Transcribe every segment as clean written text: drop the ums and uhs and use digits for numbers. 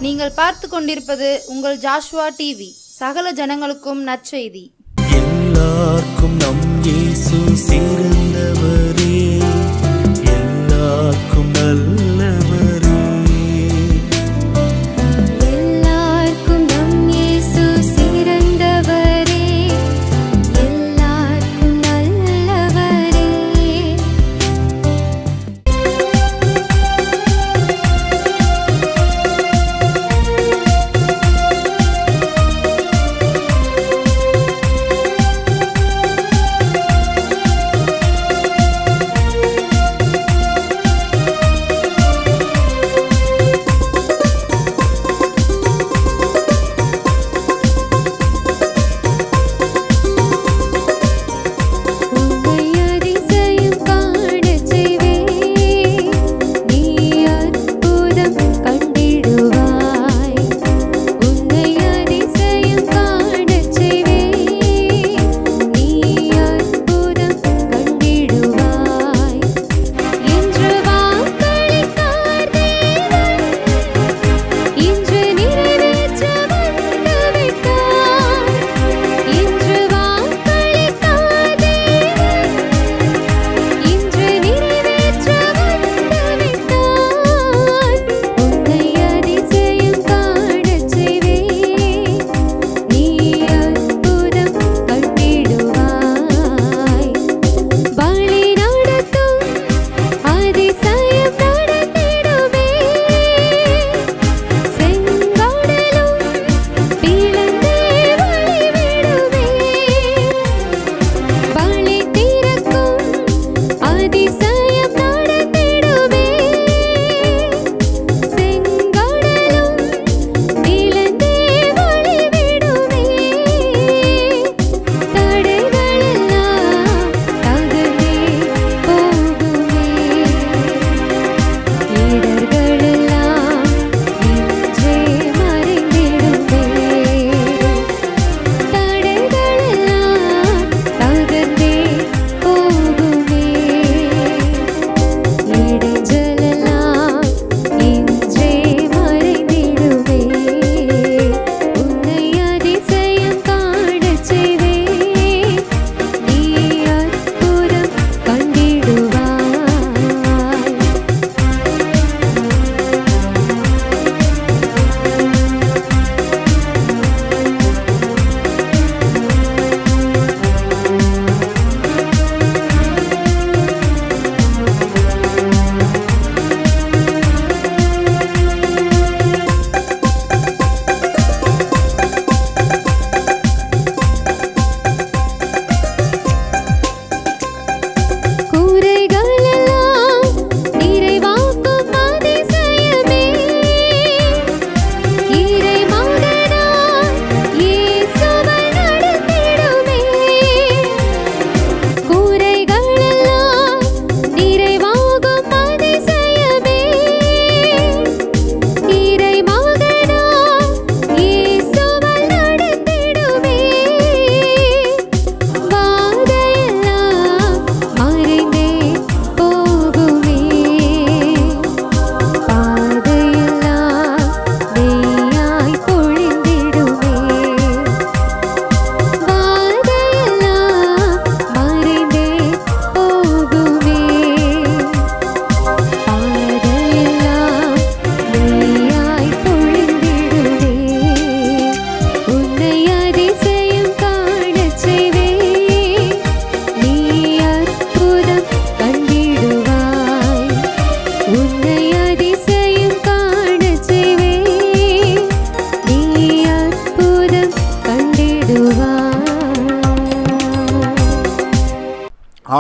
நீங்கள் பார்த்து கொண்டிருப்பது உங்கள் ஜாஷுவா டிவி. சகல ஜனங்களுக்கும் நற்செய்தி. எல்லாருக்கும் நம் இயேசு சிறந்தவரே, எல்லாருக்கும் நல்லவரே. எல்லாருக்கும் நம் இயேசு சிறந்தவரே, எல்லாருக்கும் நல்லவரே.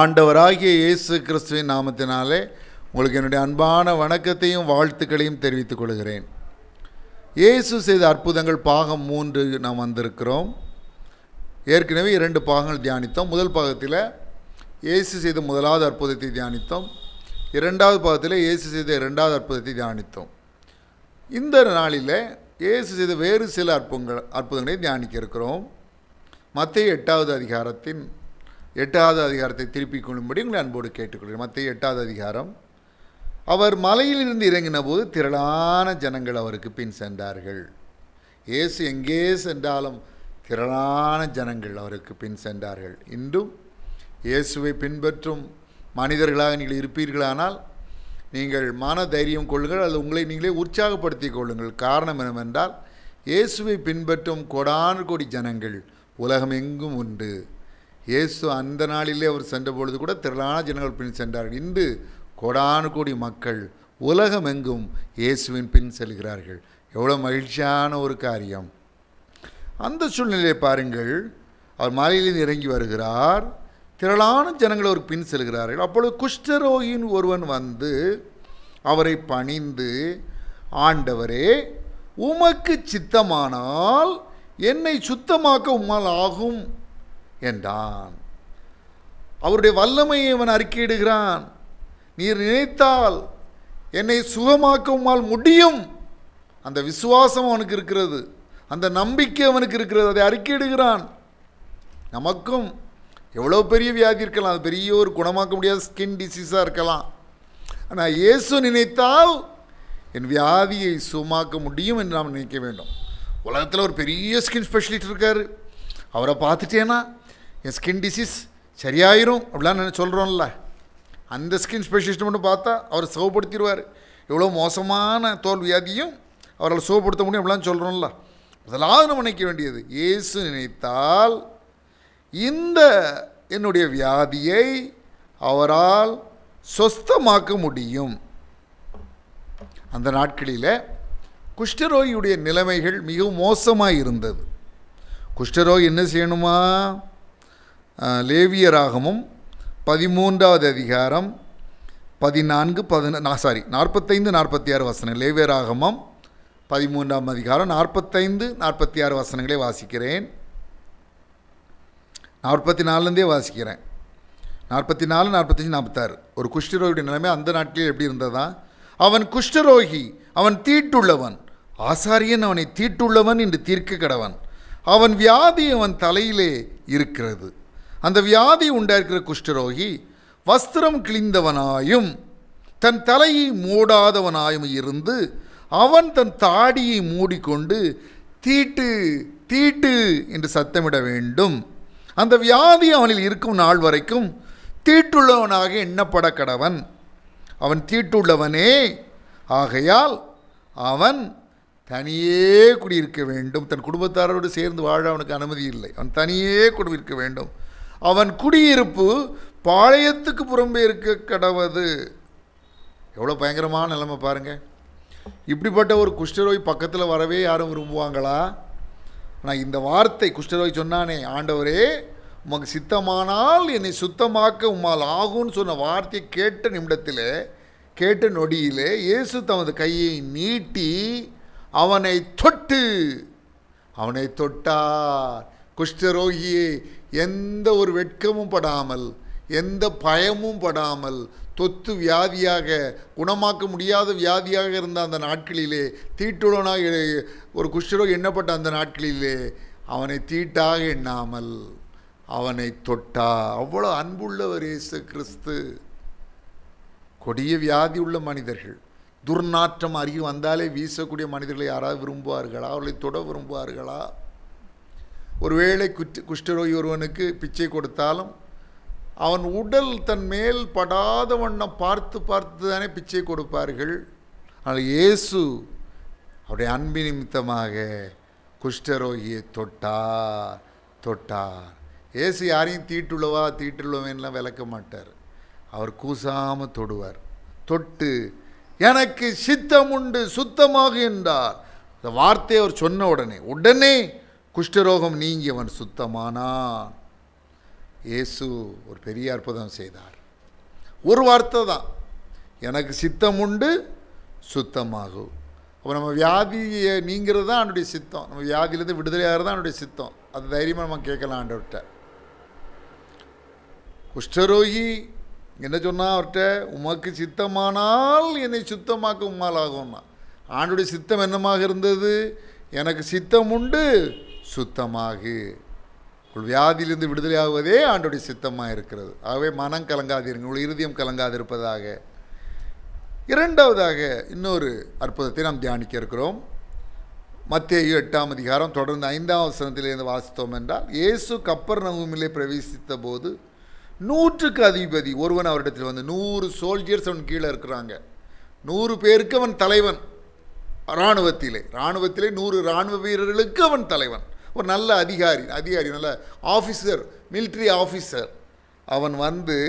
ஆண்டவராகிய இயேசு கிறிஸ்துவின் நாமத்தினாலே உங்களுக்கு என்னுடைய அன்பான வணக்கத்தையும் வாழ்த்துக்களையும் தெரிவித்துக் கொள்கிறேன். இயேசு செய்த அற்புதங்கள் பாகம் 3 நாம் வந்திருக்கிறோம். ஏற்கனவே 2 பாகங்கள் தியானித்தோம். முதல் பாகத்தில் இயேசு செய்த முதலாவது அற்புதத்தை தியானித்தோம். 2வது பாகத்தில் இயேசு செய்த 2வது அற்புதத்தை தியானித்தோம். இந்த நாளில் இயேசு செய்த வேறு சில அற்புதங்களை தியானிக்க இருக்கிறோம். மத்தேயு 8வது அதிகாரத்தின் 8வது அதிகாரத்தை திருப்பிக் கொள்ளும்படி உங்களை அன்போடு கேட்டுக்கொள்கிறேன். மத்தேயு 8வது அதிகாரம் அவர் மலையிலிருந்து இறங்கின போது திரளான ஜனங்கள் அவருக்கு பின் சென்றார்கள். இயேசு எங்கே சென்றாலும் திரளான ஜனங்கள் அவருக்கு பின் சென்றார்கள். இன்றும் இயேசுவை பின்பற்றும் மனிதர்களாக நீங்கள் இருப்பீர்களானால் நீங்கள் மன தைரியம் கொள்ளுங்கள், அது உங்களை நீங்களே உற்சாகப்படுத்திக் கொள்ளுங்கள். காரணம் என்னவென்றால் இயேசுவை பின்பற்றும் கோடான கோடி ஜனங்கள் உலகம் எங்கும் உண்டு. இயேசு அந்த நாளிலே அவர் சென்ற பொழுது கூட திரளான ஜனங்கள் பின் சென்றார்கள். இன்று கோடான கோடி மக்கள் உலகம் எங்கும் இயேசுவின் பின் செல்கிறார்கள். எவ்வளோ மகிழ்ச்சியான ஒரு காரியம்! அந்த சூழ்நிலையை பாருங்கள். அவர் மலையிலிருந்து இறங்கி வருகிறார், திரளான ஜனங்கள் அவருக்கு பின் செல்கிறார்கள். அப்பொழுது குஷ்டரோகியின் ஒருவன் வந்து அவரை பணிந்து, ஆண்டவரே, உமக்கு சித்தமானால் என்னை சுத்தமாக்க உம்மால் ஆகும் என்றான். அவருடைய வல்லமையை அவன் அறிக்கையிடுகிறான். நீர் நினைத்தால் என்னை சுகமாக்க உம்மால் முடியும். அந்த விசுவாசம் அவனுக்கு இருக்கிறது, அந்த நம்பிக்கை அவனுக்கு இருக்கிறது, அதை அறிக்கையிடுகிறான். நமக்கும் எவ்வளோ பெரிய வியாதி இருக்கலாம், அது பெரிய ஒரு குணமாக்க முடியாத ஸ்கின் டிசீஸாக இருக்கலாம். ஆனால் இயேசு நினைத்தால் என் வியாதியை சுகமாக்க முடியும் என்று நாம் நினைக்க வேண்டும். உலகத்தில் ஒரு பெரிய ஸ்கின் ஸ்பெஷலிஸ்ட் இருக்கார், அவரை பார்த்துட்டேன்னா என் ஸ்கின் டிசீஸ் சரியாயிரும் அப்படிலாம் சொல்கிறோம்ல. அந்த ஸ்கின் ஸ்பெஷலிஸ்ட் மட்டும் பார்த்தா அவர் சுகப்படுத்திடுவார். எவ்வளோ மோசமான தோல் வியாதியும் அவரால் சுகப்படுத்த முடியும் அப்படிலாம் சொல்கிறோம்ல. முதலாவது நம்ம நினைக்க வேண்டியது, இயேசு நினைத்தால் இந்த என்னுடைய வியாதியை அவரால் சொஸ்தமாக்க முடியும். அந்த நாட்களில் குஷ்டரோகியுடைய நிலைமைகள் மிகவும் மோசமாக இருந்தது. குஷ்டரோகி என்ன செய்யணுமா? லேவியராகமும் 13வது அதிகாரம் 45-46 வசனம். லேவியராகமம் 13ஆம் அதிகாரம் 45-46 வசனங்களை வாசிக்கிறேன். 44லேருந்தே வாசிக்கிறேன். 44, 45, 46. ஒரு குஷ்டரோகியுடைய நிலைமை அந்த நாட்களில் எப்படி இருந்ததா? அவன் குஷ்டரோகி, அவன் தீட்டுள்ளவன், ஆசாரியன் அவனை தீட்டுள்ளவன் என்று தீர்க்க கடவன். அவன் வியாதி அவன் தலையிலே இருக்கிறது. அந்த வியாதி உண்டாயிருக்கிற குஷ்டரோகி வஸ்திரம் கிழிந்தவனாயும் தன் தலையை மூடாதவனாயும் இருந்து அவன் தன் தாடியை மூடிக்கொண்டு தீட்டு தீட்டு என்று சத்தமிட வேண்டும். அந்த வியாதி அவனில் இருக்கும் நாள் வரைக்கும் தீட்டுள்ளவனாக எண்ணப்பட கடவன். அவன் தீட்டுள்ளவனே, ஆகையால் அவன் தனியே குடியிருக்க வேண்டும். தன் குடும்பத்தாரோடு சேர்ந்து வாழ அவனுக்கு அனுமதி இல்லை. அவன் தனியே குடியிருக்க வேண்டும். அவன் குடியிருப்பு பாளையத்துக்கு புறம்பே இருக்க கடவது. எவ்வளோ பயங்கரமான நிலைமை பாருங்கள். இப்படிப்பட்ட ஒரு குஷ்டரோகி பக்கத்தில் வரவே யாரும் விரும்புவாங்களா? ஆனால் இந்த வார்த்தை குஷ்டரோகி சொன்னானே, ஆண்டவரே உமக்கு சித்தமானால் என்னை சுத்தமாக்க உம்மால் ஆகும்னு சொன்ன வார்த்தையை கேட்ட நிமிடத்தில், கேட்ட நொடியிலே இயேசு தமது கையை நீட்டி அவனை தொட்டார். குஷ்டரோகியே எந்த ஒரு வெட்கமும் படாமல், எந்த பயமும் படாமல், தொத்து வியாதியாக குணமாக்க முடியாத வியாதியாக இருந்த அந்த நாட்களிலே, தீட்டுடனாக ஒரு குஷ்டரோகி எண்ணப்பட்ட அந்த நாட்களிலே அவனை தீட்டாக எண்ணாமல் அவனை தொட்டார். அவ்வளோ அன்புள்ளவர் இயேசு கிறிஸ்து. கொடிய வியாதி உள்ள மனிதர்கள், துர்நாற்றம் அருகி வந்தாலே வீசக்கூடிய மனிதர்களை யாராவது விரும்புவார்களா? அவர்களை தொட விரும்புவார்களா? ஒருவேளை குஷ்டரோகி ஒருவனுக்கு பிச்சை கொடுத்தாலும் அவன் உடல் தன் மேல் படாத வண்ணம் பார்த்து பார்த்து தானே பிச்சை கொடுப்பார்கள். ஆனால் இயேசு அவருடைய அன்பின் நிமித்தமாக குஷ்டரோகியை தொட்டார். இயேசு யாரையும் தீட்டுள்ளவன்லாம் விளக்க மாட்டார். அவர் கூசாமல் தொடுவார். தொட்டு எனக்கு சித்தம் உண்டு சுத்தமாக என்றார். இந்த வார்த்தையை அவர் சொன்ன உடனே குஷ்டரோகம் நீங்கி அவன் சுத்தமானான். இயேசு ஒரு பெரிய அற்புதம் செய்தார். ஒரு வார்த்தை தான், எனக்கு சித்தம் உண்டு சுத்தமாகும். அப்போ நம்ம வியாதியை நீங்கிறது தான் அவனுடைய சித்தம். நம்ம வியாதியிலேருந்து விடுதலையாகிறது தான் அவனுடைய சித்தம். அது தைரியமாக நம்ம கேட்கலாம் ஆண்டவர்கிட்ட. குஷ்டரோகி என்ன சொன்னால் அவர்கிட்ட, உமக்கு சித்தமானால் என்னை சுத்தமாக்க உம்மால் ஆகும்னா. ஆண்டுடைய சித்தம் என்னமாக இருந்தது? எனக்கு சித்தம் உண்டு சுத்தமாகு. வியாதியிலிருந்து விடுதலை ஆகுவதே ஆண்டுடைய சித்தமாக இருக்கிறது. ஆகவே மனம் கலங்காதிருங்க, உங்கள் இருதயம் கலங்காதிருப்பதாக. இரண்டாவதாக இன்னொரு அற்புதத்தை நாம் தியானிக்க இருக்கிறோம். மத்தேயு 8ஆம் அதிகாரம் தொடர்ந்து 5ஆம் வசனத்திலிருந்து வாசித்தோம் என்றால், இயேசு கப்பர்நகூமிலே பிரவேசித்த போது 100க்கு அதிபதி ஒருவன் அவரிடத்தில் வந்து, 100 சோல்ஜர்ஸ் அவன் கீழே இருக்கிறாங்க, 100 பேருக்கு அவன் தலைவன். இராணுவத்திலே 100 இராணுவ வீரர்களுக்கு அவன் தலைவன், ஒரு நல்ல அதிகாரி, நல்ல ஆஃபீஸர், மிலிட்ரி ஆஃபீஸர். அவன் வந்து,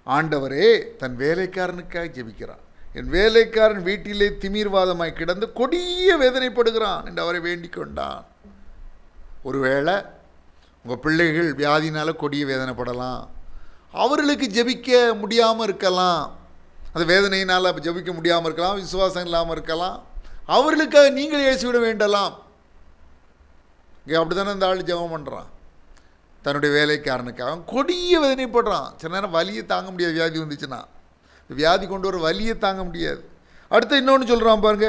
ஆண்டவரே, தன் வேலைக்காரனுக்காக ஜெபிக்கிறான். என் வேலைக்காரன் வீட்டிலே திமிர்வாதமாய் கிடந்து கொடிய வேதனைப்படுகிறான் என்று அவரை வேண்டிக் கொண்டான். ஒருவேளை உங்கள் பிள்ளைகள் வியாதினால் கொடிய வேதனைப்படலாம், அவர்களுக்கு ஜெபிக்க முடியாமல் இருக்கலாம், அந்த வேதனையினால் ஜெபிக்க முடியாமல் இருக்கலாம், விசுவாசம் இல்லாமல் இருக்கலாம், அவர்களுக்காக நீங்கள் இயேசுவிட வேண்டலாம். இங்கே அப்படி தானே இந்த ஆள் ஜெபம் பண்ணுறான். தன்னுடைய வேலைக்காரனுக்காக கொடிய வேதனைப்படுறான். சில நேரம் வலியை தாங்க முடியாது, வியாதி வந்துச்சுன்னா வியாதி கொண்டு வர வலியை தாங்க முடியாது. அடுத்து இன்னொன்று சொல்கிறான் பாருங்க,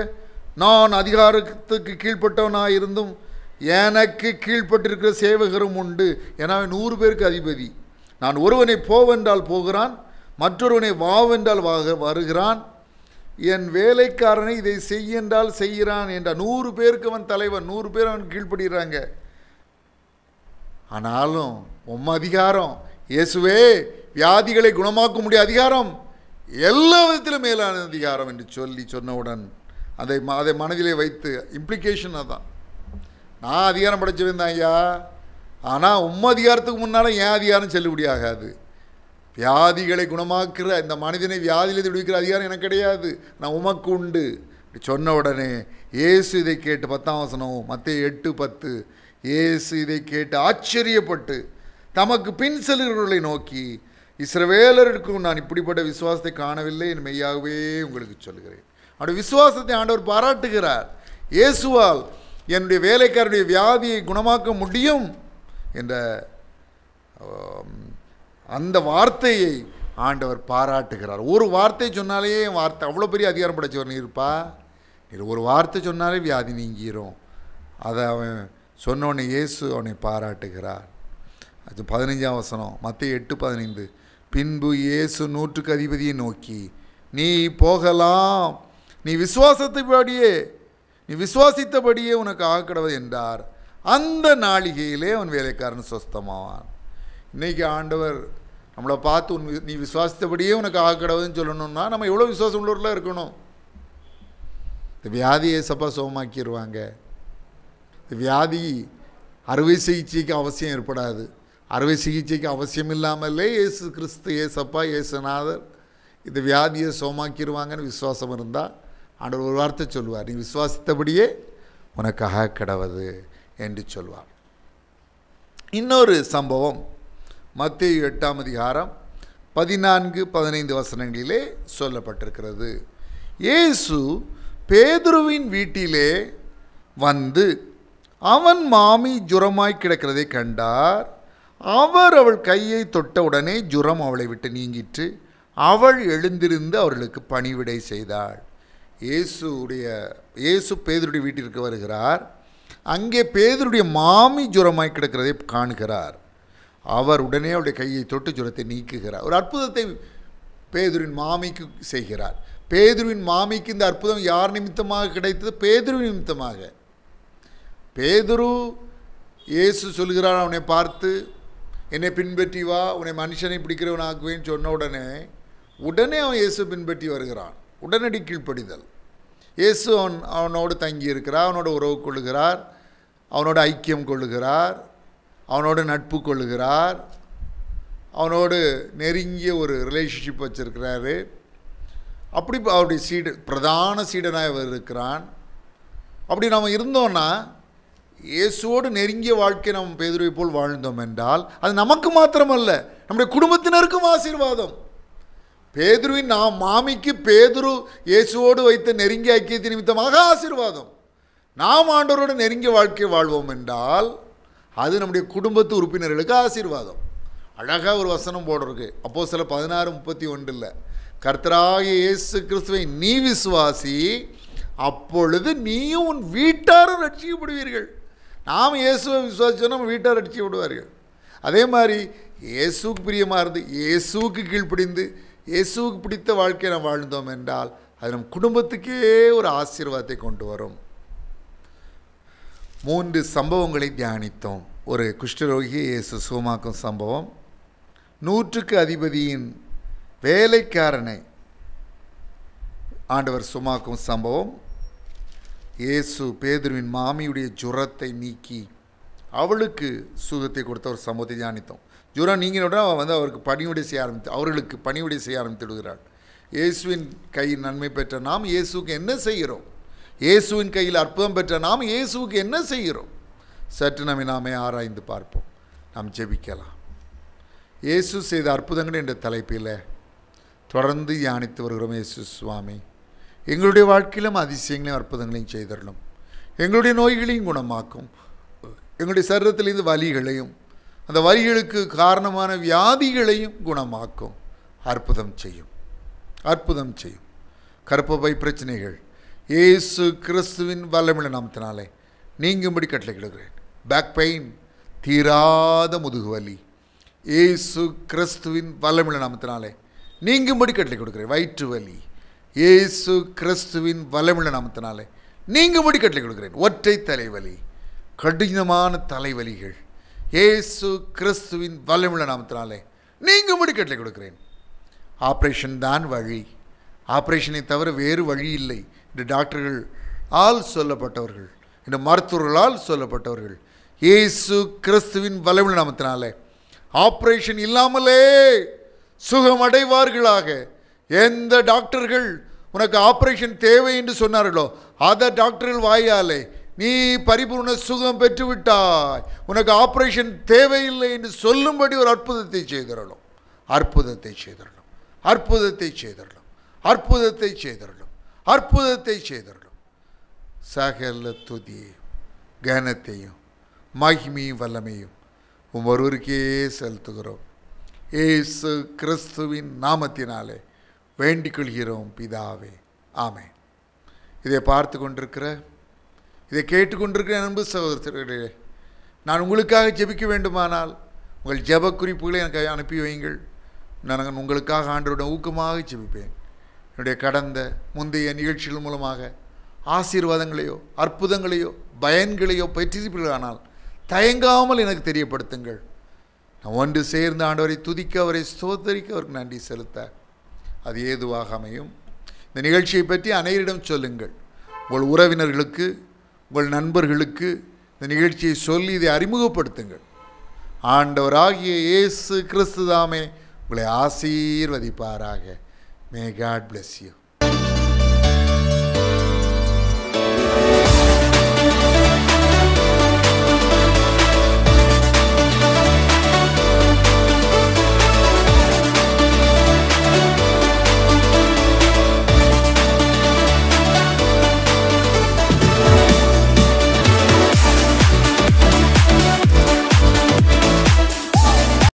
நான் அதிகாரத்துக்கு கீழ்ப்பட்டவனாக இருந்தும் எனக்கு கீழ்ப்பட்டிருக்கிற சேவகரும் உண்டு, ஏன்னா 100 பேருக்கு அதிபதி. நான் ஒருவனை போவென்றால் போகிறான், மற்றொருவனை வாவென்றால் வருகிறான், என் வேலைக்காரனை இதை செய்யென்றால் செய்கிறான் என்றால் 100 பேருக்கு அவன் தலைவன், 100 பேர் அவன் கீழ்ப்படுகிறாங்க. ஆனாலும் அதிகாரம் இயேசுவே, வியாதிகளை குணமாக்க முடிய அதிகாரம் எல்லா விதத்திலும் மேலான அதிகாரம் என்று சொன்னவுடன் அதை மனதிலே வைத்து, இம்ப்ளிகேஷன் அதான், நான் அதிகாரம் படைச்சவன் தான் ஐயா, ஆனால் அதிகாரத்துக்கு முன்னால் ஏன் அதிகாரம் செல்லுபடி ஆகாது. வியாதிகளை குணமாக்குற இந்த மனிதனை வியாதியிலிருந்து விடுவிக்கிற அதிகாரம் எனக்கு கிடையாது, நான் உமக்கு உண்டு சொன்ன உடனே இயேசு இதை கேட்டு 10ஆம் வசனம் மத்தேயு 8:10, இயேசு இதை கேட்டு ஆச்சரியப்பட்டு தமக்கு பின் செல்கிறவர்களை நோக்கி, இஸ்ரவேலருக்கும் நான் இப்படிப்பட்ட விசுவாசத்தை காணவில்லை என்று மெய்யாகவே உங்களுக்கு சொல்கிறேன். அவருடைய விசுவாசத்தை ஆண்டவர் பாராட்டுகிறார். இயேசுவால் என்னுடைய வேலைக்காரருடைய வியாதியை குணமாக்க முடியும் என்ற அந்த வார்த்தையை ஆண்டவர் பாராட்டுகிறார். ஒரு வார்த்தை சொன்னாலே வார்த்தை அவ்வளோ பெரிய அதிகாரம் படைச்சவர் நீ இருப்பா, நீ ஒரு வார்த்தை சொன்னாலே வியாதி நீங்கிரும். அதை அவன் சொன்னோடனே இயேசு அவனை பாராட்டுகிறார். அது 15ஆம் வசனம் மத்தேயு 8:15, பின்பு இயேசு 100க்கு அதிபதியை நோக்கி, நீ போகலாம், நீ விசுவாசித்தபடியே உனக்கு ஆக்கடவது என்றார். அந்த நாளிகையிலே அவன் வேலைக்காரன் சொஸ்தமாவான். இன்றைக்கி ஆண்டவர் நம்மளை பார்த்து நீ விசுவாசித்தபடியே உனக்கு ஆக்கடவுதுன்னு சொல்லணும்னா நம்ம எவ்வளோ விசுவாசம் உள்ளவர்களாக இருக்கணும். இந்த வியாதியை சப்பா சுகமாக்கிடுவாங்க. இந்த வியாதி அறுவை சிகிச்சைக்கு அவசியம் ஏற்படாது. அறுவை சிகிச்சைக்கு அவசியம் இல்லாமலே இயேசு கிறிஸ்து, ஏசப்பா, இயேசுநாதர் இந்த வியாதியை சுகமாக்கிடுவாங்கன்னு விசுவாசம் இருந்தால் ஆண்டவர் ஒரு வார்த்தை சொல்லுவார், நீ விசுவாசித்தபடியே உனக்காக கிடவது என்று சொல்வார். இன்னொரு சம்பவம் மத்தேயு 8ஆம் அதிகாரம் 14-15 வசனங்களிலே சொல்லப்பட்டிருக்கிறது. இயேசு பேதுருவின் வீட்டிலே வந்து அவன் மாமி ஜுரமாய் கிடக்கிறதை கண்டார். அவர் அவள் கையை தொட்டவுடனே ஜுரம் அவளை விட்டு நீங்கிற்று. அவள் எழுந்திருந்து அவர்களுக்கு பணிவிடை செய்தாள். இயேசு பேதுருடைய வீட்டிற்கு வருகிறார். அங்கே பேதுருடைய மாமி ஜுரமாய் கிடக்கிறதை காணுகிறார். அவர் உடனே அவருடைய கையை தொட்டு ஜுரத்தை நீக்குகிறார். ஒரு அற்புதத்தை பேதுருவின் மாமிக்கு செய்கிறார். பேதுருவின் மாமிக்கு இந்த அற்புதம் யார் நிமித்தமாக கிடைத்தது? பேதுருவின் நிமித்தமாக. பேதுரு இயேசு சொல்கிறார் அவனை பார்த்து, என்னை பின்பற்றி வா, உன்னை மனுஷனை பிடிக்கிறவன் ஆக்குவேன்னு சொன்ன உடனே அவன் இயேசு பின்பற்றி வருகிறான். உடனடி கீழ்ப்படிதல். இயேசு அவனோடு தங்கி இருக்கிறார், அவனோட உறவு கொள்ளுகிறார், அவனோட ஐக்கியம் கொள்ளுகிறார், அவனோடு நட்பு கொள்ளுகிறார், அவனோடு நெருங்கிய ஒரு ரிலேஷன்ஷிப் வச்சுருக்கிறாரு. அப்படி அவருடைய பிரதான சீடனாக அவர் இருக்கிறான். அப்படி நாம் இருந்தோன்னா, இயேசுவோடு நெருங்கிய வாழ்க்கை நம்ம பேதுருவை போல் வாழ்ந்தோம் என்றால் அது நமக்கு மாத்திரமல்ல, நம்முடைய குடும்பத்தினருக்கும் ஆசீர்வாதம். பேதுருவின் மாமிக்கு பேதுரு இயேசுவோடு வைத்த நெருங்கிய ஐக்கியத்தின் நிமித்தமாக ஆசீர்வாதம். நாம் ஆண்டவரோடு நெருங்கிய வாழ்க்கை வாழ்வோம் என்றால் அது நம்முடைய குடும்பத்து உறுப்பினர்களுக்கு ஆசீர்வாதம். அழகாக ஒரு வசனம் போடுறதுக்கு அப்போஸ்தலர் 16:31, கர்த்தராகிய இயேசு கிறிஸ்துவை நீ விசுவாசி, அப்பொழுது நீயும் உன் வீட்டாரும் ரட்சிக்கப்படுவீர்கள். நாம் இயேசுவை விசுவாசிச்சோன்னா நம்ம வீட்டார் ரட்சிக்கப்படுவார்கள். அதே மாதிரி இயேசுக்கு பிரியமாக இருந்து இயேசுக்கு கீழ்ப்படிந்து இயேசுவுக்கு பிடித்த வாழ்க்கையை நாம் வாழ்ந்தோம் என்றால் அது நம் குடும்பத்துக்கே ஒரு ஆசீர்வாதத்தை கொண்டு வரும். 3 சம்பவங்களை தியானித்தோம். ஒரு குஷ்டரோகியை இயேசு சுகமாக்கும் சம்பவம், 100க்கு அதிபதியின் வேலைக்காரனை ஆண்டவர் சுகமாக்கும் சம்பவம், இயேசு பேதுருவின் மாமியுடைய ஜுரத்தை நீக்கி அவளுக்கு சுகத்தை கொடுத்த ஒரு சம்பவத்தை தியானித்தோம். ஜுரம் நீங்கினோட அவள் அவருக்கு பணிவிடை செய்ய அவர்களுக்கு பணிவிடை செய்ய ஆரம்பித்து விடுகிறாள். இயேசுவின் கையில் நன்மை பெற்ற நாம் இயேசுக்கு என்ன செய்கிறோம்? இயேசுவின் கையில் அற்புதம் பெற்ற நாம் இயேசுவுக்கு என்ன செய்கிறோம்? சற்று நாமே ஆராய்ந்து பார்ப்போம். நாம் ஜெபிக்கலாம். இயேசு செய்த அற்புதங்கள் என்ற தலைப்பில் தொடர்ந்து தியானித்து வருகிறோம். இயேசு சுவாமி, எங்களுடைய வாழ்க்கையிலும் அதிசயங்களையும் அற்புதங்களையும் செய்தரணும். எங்களுடைய நோய்களையும் குணமாக்கும். எங்களுடைய சரீரத்திலிருந்து வலிகளையும் அந்த வலிகளுக்கு காரணமான வியாதிகளையும் குணமாக்கும். அற்புதம் செய்யும், அற்புதம் செய்யும். கர்ப்பப்பை பிரச்சனைகள் இயேசு கிறிஸ்துவின் வல்லமையுள்ள நாமத்தினாலே நீங்கும்படி கட்டளையிடுகிறேன். பேக் பெயின், தீராத முதுகுவலி இயேசு கிறிஸ்துவின் வல்லமையுள்ள நாமத்தினாலே நீங்கும்படி கட்டளை கொடுக்கிறேன். வயிற்று வலி இயேசு கிறிஸ்துவின் வல்லமையுள்ள நாமத்தினாலே நீங்கும்படி கட்டளை கொடுக்கிறேன். ஒற்றை தலைவலி, கடினமான தலைவலிகள் இயேசு கிறிஸ்துவின் வல்லமையுள்ள நாமத்தினாலே நீங்கும்படி கட்டளை கொடுக்கிறேன். ஆப்ரேஷன் தான் வழி, ஆப்ரேஷனை தவிர வேறு வழி இல்லை என்று டாக்டர்கள் ஆல் சொல்லப்பட்டவர்கள், இந்த மருத்துவர்களால் சொல்லப்பட்டவர்கள் இயேசு கிறிஸ்துவின் வல்லமையுள்ள நாமத்தினாலே ஆப்ரேஷன் இல்லாமலே சுகமடைவார்களாக. எந்த டாக்டர்கள் உனக்கு ஆப்ரேஷன் தேவை என்று சொன்னார்களோ அந்த டாக்டர்கள் வாயாலே நீ பரிபூர்ண சுகம் பெற்றுவிட்டாய், உனக்கு ஆப்ரேஷன் தேவையில்லை என்று சொல்லும்படி ஒரு அற்புதத்தை செய்தரலும், அற்புதத்தை செய்தரலும், அற்புதத்தை செய்தரலும், அற்புதத்தை செய்தரலும், அற்புதத்தை செய்தரலும். சகல துதியையும் கனத்தையும் மகிமையும் வல்லமையும் ஒருவருக்கே செலுத்துகிறோம். இயேசு கிறிஸ்துவின் நாமத்தினாலே வேண்டிக் கொள்கிறோம் பிதாவே, ஆமென். இதை பார்த்து கொண்டிருக்கிற, இதை கேட்டுக்கொண்டிருக்கிற அன்பு சகோதரர்களே, நான் உங்களுக்காக ஜெபிக்க வேண்டுமானால் உங்கள் ஜெப குறிப்புகளை எனக்கு அனுப்பி வையுங்கள். நான் உங்களுக்காக ஆண்டவருடன் ஊக்கமாக ஜெபிப்பேன். என்னுடைய கடந்த முந்தைய நிகழ்ச்சிகள் மூலமாக ஆசீர்வாதங்களையோ அற்புதங்களையோ பயன்களையோ பெற்றிருப்பீர்களானால் தயங்காமல் எனக்கு தெரியப்படுத்துங்கள். நான் ஒன்று சேர்ந்து ஆண்டவரை துதிக்க, அவரை ஸ்தோத்தரிக்க, அவருக்கு நன்றி செலுத்த அது ஏதுவாக அமையும். இந்த நிகழ்ச்சியை பற்றி அனைவரிடம் சொல்லுங்கள். உங்கள் உறவினர்களுக்கு, உங்கள் நண்பர்களுக்கு இந்த நிகழ்ச்சியை சொல்லி இதை அறிமுகப்படுத்துங்கள். ஆண்டவராகிய இயேசு கிறிஸ்து தாமே உங்களை ஆசீர்வதிப்பாராக. May God bless you.